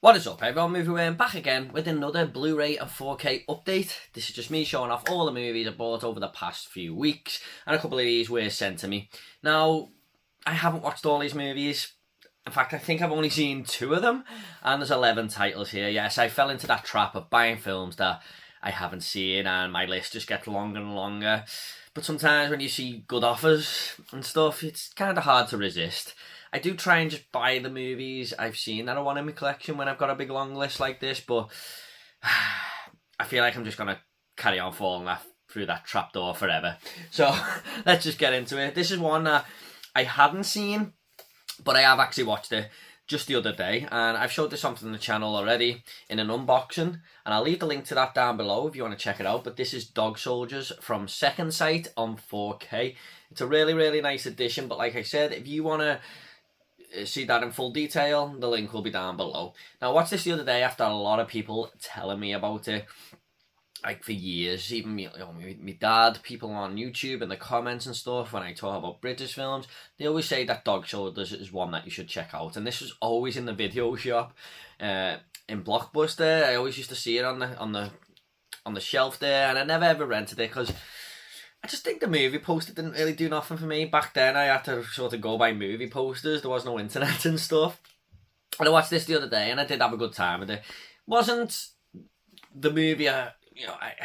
What is up everyone, Movie Worm back again with another Blu-ray and 4K update. This is just me showing off all the movies I bought over the past few weeks, and a couple of these were sent to me. Now, I haven't watched all these movies. In fact, I think I've only seen 2 of them, and there's 11 titles here. Yes, I fell into that trap of buying films that I haven't seen, and my list just gets longer and longer. But sometimes when you see good offers and stuff, it's kind of hard to resist. I do try and just buy the movies I've seen that I want in my collection when I've got a big long list like this, but I feel like I'm just going to carry on falling through that trapdoor forever. So let's just get into it. This is one that I hadn't seen, but I have actually watched it just the other day, and I've showed this on the channel already in an unboxing, and I'll leave the link to that down below if you want to check it out. But this is Dog Soldiers from Second Sight on 4K. It's a really, really nice edition, but like I said, if you want to see that in full detail, the link will be down below. Now, I watched this the other day after a lot of people telling me about it, like for years. Even my dad, people on YouTube in the comments and stuff, when I talk about British films, they always say that Dog Soldiers is one that you should check out. And this was always in the video shop in Blockbuster. I always used to see it on the shelf there, and I never ever rented it because I just think the movie poster didn't really do nothing for me. Back then, I had to sort of go by movie posters. There was no internet and stuff. And I watched this the other day, and I did have a good time with it. Wasn't the movie I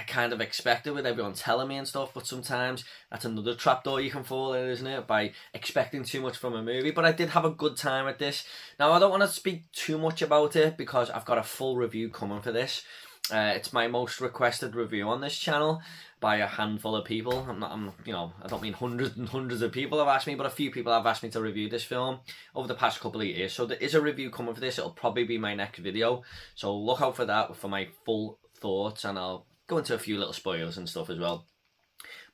kind of expected with everyone telling me and stuff, but sometimes that's another trapdoor you can fall in, isn't it? By expecting too much from a movie. But I did have a good time with this. Now, I don't want to speak too much about it because I've got a full review coming for this. It's my most requested review on this channel by a handful of people. I don't mean hundreds and hundreds of people have asked me, but a few people have asked me to review this film over the past couple of years. So there is a review coming for this. It'll probably be my next video. So look out for that for my full thoughts, and I'll go into a few little spoilers and stuff as well.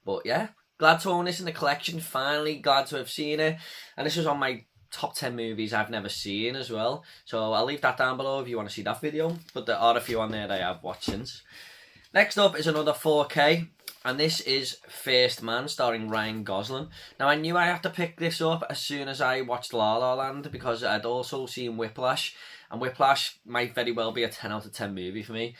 But yeah, glad to own this in the collection. Finally, glad to have seen it. And this was on my top 10 movies I've never seen as well. So I'll leave that down below if you want to see that video. But there are a few on there that I have watched since. Next up is another 4K, and this is First Man, starring Ryan Gosling. Now, I knew I had to pick this up as soon as I watched La La Land, because I'd also seen Whiplash, and Whiplash might very well be a 10 out of 10 movie for me.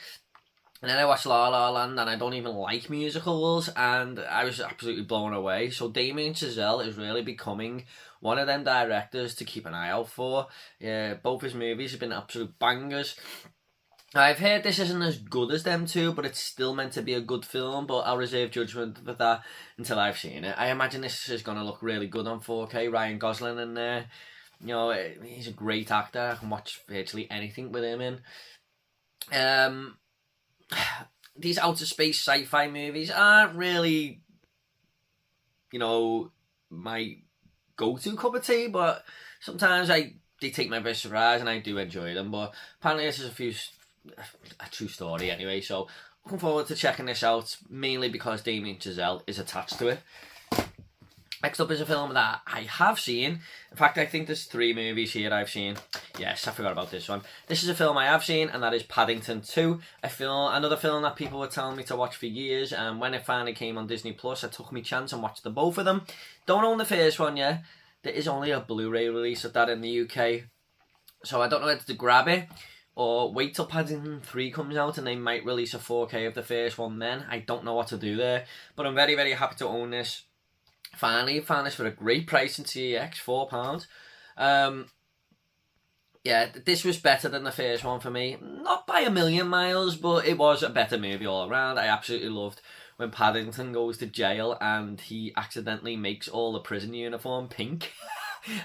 And then I watched La La Land, and I don't even like musicals, and I was absolutely blown away. So Damien Chazelle is really becoming one of them directors to keep an eye out for. Both his movies have been absolute bangers. I've heard this isn't as good as them two, but it's still meant to be a good film, but I'll reserve judgment for that until I've seen it. I imagine this is going to look really good on 4K. Ryan Gosling in there. He's a great actor. I can watch virtually anything with him in. These outer space sci-fi movies aren't really, my go-to cup of tea, but sometimes they take my best surprise and I do enjoy them. But apparently this is a true story anyway, so looking forward to checking this out, mainly because Damien Chazelle is attached to it. Next up is a film that I have seen. In fact, I think there's 3 movies here I've seen. Yes, I forgot about this one. This is a film I have seen, and that is Paddington 2. Another film that people were telling me to watch for years, and when it finally came on Disney Plus, I took my chance and watched the both of them. Don't own the first one yet. There is only a Blu-ray release of that in the UK, so I don't know whether to grab it or wait till Paddington 3 comes out and they might release a 4K of the first one then. I don't know what to do there, but I'm very, very happy to own this. Finally, found this for a great price in CEX, £4. Yeah, this was better than the first one for me. Not by a million miles, but it was a better movie all around. I absolutely loved when Paddington goes to jail and he accidentally makes all the prison uniform pink.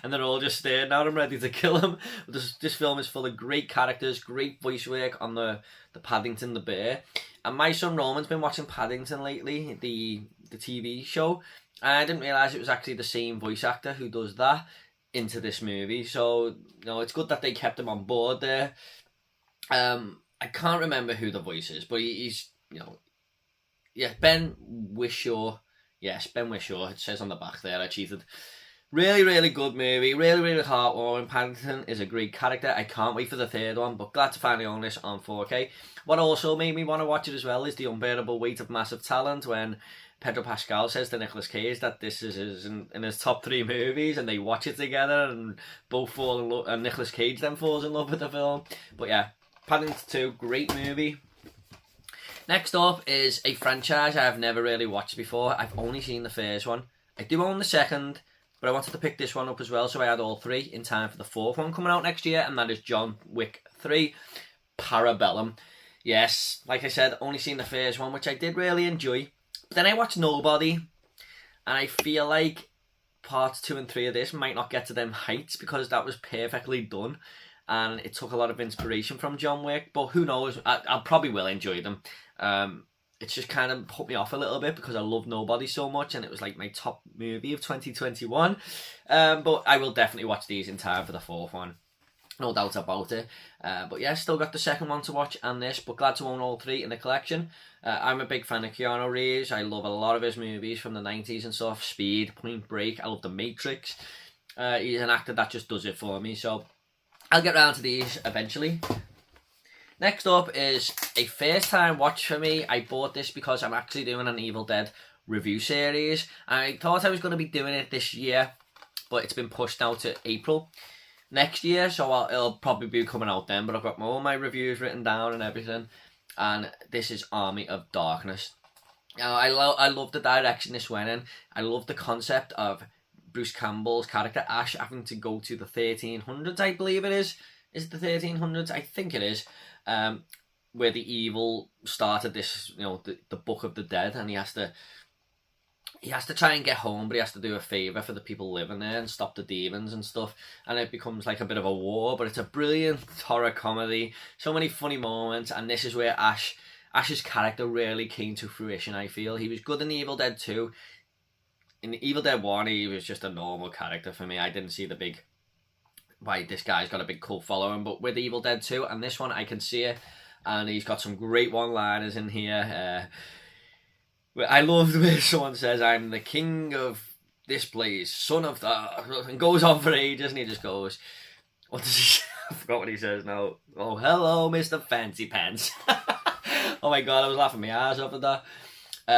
And they're all just staring at him, ready to kill him. This film is full of great characters, great voice work on the Paddington the bear. And my son Roman's been watching Paddington lately, the TV show. And I didn't realise it was actually the same voice actor who does that into this movie. So, it's good that they kept him on board there. I can't remember who the voice is, but he's, Ben Whishaw. Yes, Ben Whishaw. It says on the back there, I cheated. Really, really good movie. Really, really heartwarming. Paddington is a great character. I can't wait for the third one, but glad to finally own this on 4K. What also made me want to watch it as well is The Unbearable Weight of Massive Talent, when Pedro Pascal says to Nicolas Cage that this is in his top 3 movies, and they watch it together and both fall in love, and Nicolas Cage then falls in love with the film. But yeah, Paddington 2, great movie. Next up is a franchise I have never really watched before. I've only seen the first one. I do own the second, but I wanted to pick this one up as well, so I had all 3 in time for the 4th one coming out next year, and that is John Wick 3, Parabellum. Yes, like I said, only seen the first one, which I did really enjoy. But then I watched Nobody, and I feel like parts 2 and 3 of this might not get to them heights because that was perfectly done, and it took a lot of inspiration from John Wick. But who knows? I probably will enjoy them. It's just kind of put me off a little bit because I love Nobody so much, and it was like my top movie of 2021. But I will definitely watch these in time for the 4th one. No doubt about it. But yeah, still got the second one to watch and this, but glad to own all 3 in the collection. I'm a big fan of Keanu Reeves. I love a lot of his movies from the 90s and stuff. Speed, Point Break. I love The Matrix. He's an actor that just does it for me. So I'll get round to these eventually. Next up is a first time watch for me. I bought this because I'm actually doing an Evil Dead review series. I thought I was going to be doing it this year, but it's been pushed out to April next year, so it'll probably be coming out then. But I've got all my reviews written down and everything, and this is Army of Darkness. Now, I love the direction this went in. I love the concept of Bruce Campbell's character Ash having to go to the 1300s, I believe it is. Is it the 1300s? I think it is. Where the evil started this, the Book of the Dead, and he has to try and get home, but he has to do a favour for the people living there and stop the demons and stuff, and it becomes like a bit of a war. But it's a brilliant horror comedy, so many funny moments, and this is where Ash's character really came to fruition. I feel he was good in the Evil Dead 2. In the Evil Dead 1, he was just a normal character for me. I didn't see the big, why this guy's got a big cult following, but with Evil Dead 2 and this one, I can see it, and he's got some great one-liners in here. I loved where someone says, "I'm the king of this place, son of the," and goes on for ages, and he just goes, what does he say? I forgot what he says now. "Oh, hello, Mr. Fancy Pants." Oh my god, I was laughing my ass off at that.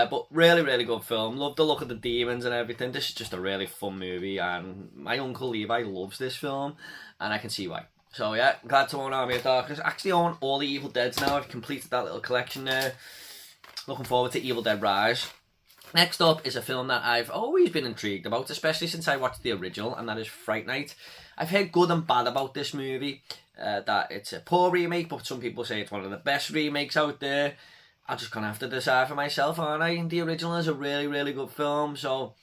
But really, really good film. Love the look of the demons and everything. This is just a really fun movie, and my uncle Levi loves this film, and I can see why. So yeah, glad to own Army of Darkness. Actually own all the Evil Deads now. I've completed that little collection there. Looking forward to Evil Dead Rise. Next up is a film that I've always been intrigued about, especially since I watched the original, and that is Fright Night. I've heard good and bad about this movie, that it's a poor remake, but some people say it's one of the best remakes out there. I'm just going to have to decide for myself, aren't I? The original is a really, really good film, so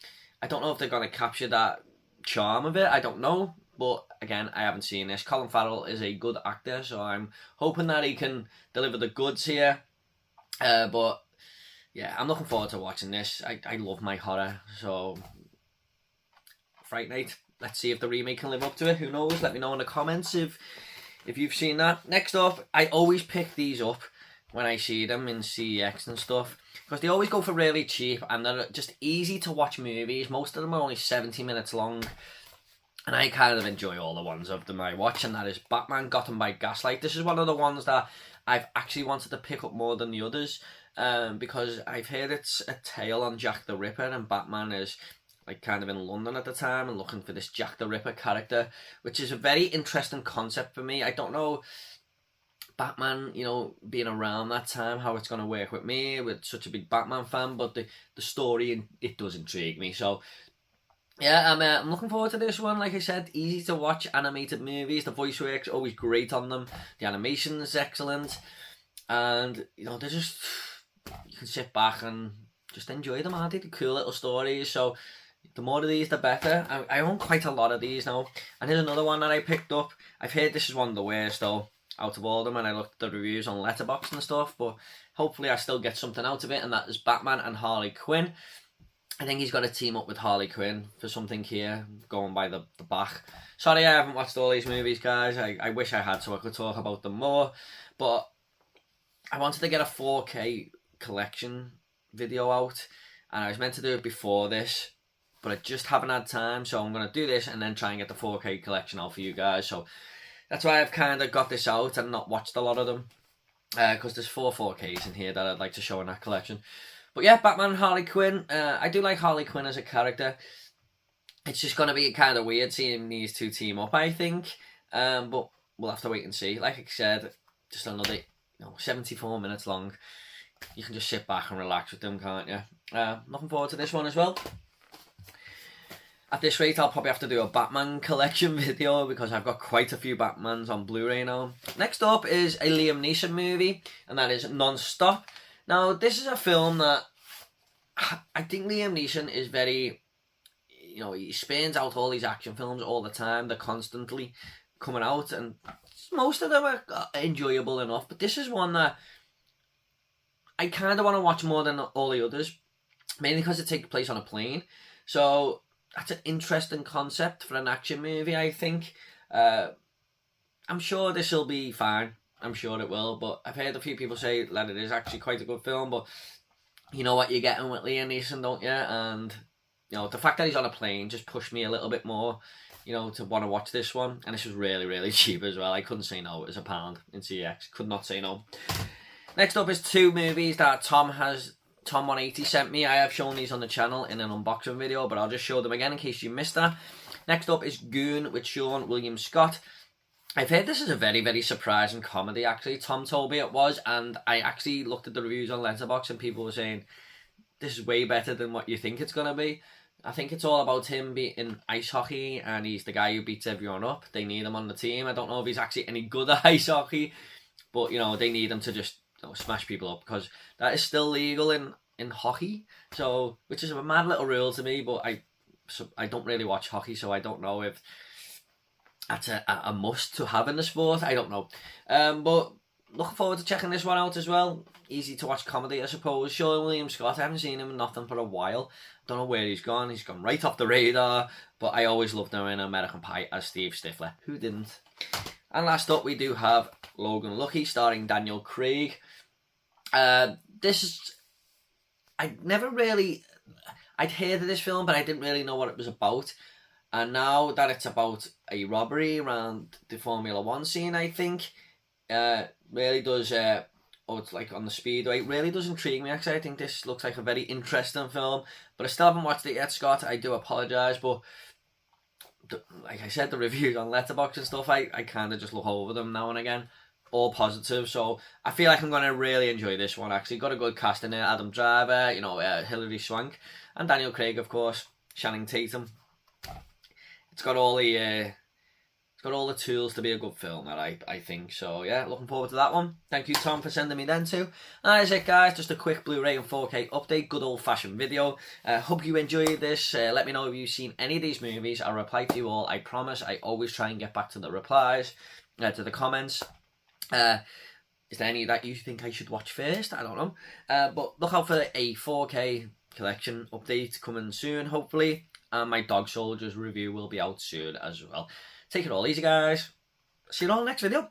I don't know if they're going to capture that charm of it. I don't know, but again, I haven't seen this. Colin Farrell is a good actor, so I'm hoping that he can deliver the goods here. But yeah, I'm looking forward to watching this. I love my horror, so Fright Night. Let's see if the remake can live up to it. Who knows? Let me know in the comments if you've seen that. Next up, I always pick these up when I see them in CEX and stuff, because they always go for really cheap, and they're just easy to watch movies. Most of them are only 70 minutes long, and I kind of enjoy all the ones of them I watch, and that is Batman Gotham by Gaslight. This is one of the ones that I've actually wanted to pick up more than the others, because I've heard it's a tale on Jack the Ripper, and Batman is like kind of in London at the time and looking for this Jack the Ripper character, which is a very interesting concept for me. I don't know Batman, being around that time, how it's going to work with me, with such a big Batman fan, but the story, it does intrigue me. So yeah, I'm looking forward to this one. Like I said, easy to watch animated movies. The voice work's always great on them. The animation is excellent, and they're just, you can sit back and just enjoy them, aren't they? The cool little stories. So the more of these, the better. I own quite a lot of these now, and here's another one that I picked up. I've heard this is one of the worst though out of all of them, and I looked at the reviews on Letterboxd and stuff, but hopefully I still get something out of it, and that is Batman and Harley Quinn. I think he's got to team up with Harley Quinn for something here, going by the back. Sorry I haven't watched all these movies, guys. I wish I had so I could talk about them more, but I wanted to get a 4K collection video out, and I was meant to do it before this, but I just haven't had time, so I'm going to do this and then try and get the 4K collection out for you guys. So that's why I've kind of got this out and not watched a lot of them, because there's 4 4Ks in here that I'd like to show in that collection. But yeah, Batman and Harley Quinn. I do like Harley Quinn as a character. It's just going to be kind of weird seeing these two team up, I think. But we'll have to wait and see. Like I said, just another 74 minutes long. You can just sit back and relax with them, can't you? Looking forward to this one as well. At this rate, I'll probably have to do a Batman collection video because I've got quite a few Batmans on Blu-ray now. Next up is a Liam Neeson movie, and that is NonStop. Now, this is a film that I think Liam Neeson is very, he spins out all these action films all the time. They're constantly coming out, and most of them are enjoyable enough. But this is one that I kind of want to watch more than all the others, mainly because it takes place on a plane. So that's an interesting concept for an action movie, I think. I'm sure this will be fine. I'm sure it will, but I've heard a few people say that it is actually quite a good film, but you know what you're getting with Liam Neeson, don't you? And, the fact that he's on a plane just pushed me a little bit more, to want to watch this one. And this was really, really cheap as well. I couldn't say no. It was £1 in CX. Could not say no. Next up is two movies that Tom180 sent me. I have shown these on the channel in an unboxing video, but I'll just show them again in case you missed that. Next up is Goon with Sean William Scott. I've heard this is a very, very surprising comedy, actually. Tom told me it was, and I actually looked at the reviews on Letterboxd and people were saying, this is way better than what you think it's going to be. I think it's all about him being in ice hockey, and he's the guy who beats everyone up. They need him on the team. I don't know if he's actually any good at ice hockey, but, they need him to just smash people up, because that is still legal in hockey, so, which is a mad little rule to me, but I don't really watch hockey, so I don't know if that's a must to have in the sport. I don't know. But looking forward to checking this one out as well. Easy to watch comedy, I suppose. Sean William Scott, I haven't seen him in nothing for a while. Don't know where he's gone. He's gone right off the radar. But I always loved him in American Pie as Steve Stifler. Who didn't? And last up, we do have Logan Lucky, starring Daniel Craig. This is... I'd heard of this film, but I didn't really know what it was about. And now that it's about a robbery around the Formula 1 scene, I think, really does, it's like on the speedway, really does intrigue me, actually. I think this looks like a very interesting film, but I still haven't watched it yet, Scott. I do apologise, but like I said, the reviews on Letterboxd and stuff, I kind of just look over them now and again, all positive, so I feel like I'm going to really enjoy this one, actually. Got a good cast in there, Adam Driver, Hilary Swank, and Daniel Craig, of course, Channing Tatum. It's got all the tools to be a good film, that I think. So yeah, looking forward to that one. Thank you, Tom, for sending me them too. And that is it, guys. Just a quick Blu-ray and 4K update. Good old-fashioned video. Hope you enjoyed this. Let me know if you've seen any of these movies. I'll reply to you all. I promise. I always try and get back to the replies, to the comments. Is there any that you think I should watch first? I don't know. But look out for a 4K collection update coming soon, hopefully. And my Dog Soldiers review will be out soon as well. Take it all easy, guys. See you all in the next video.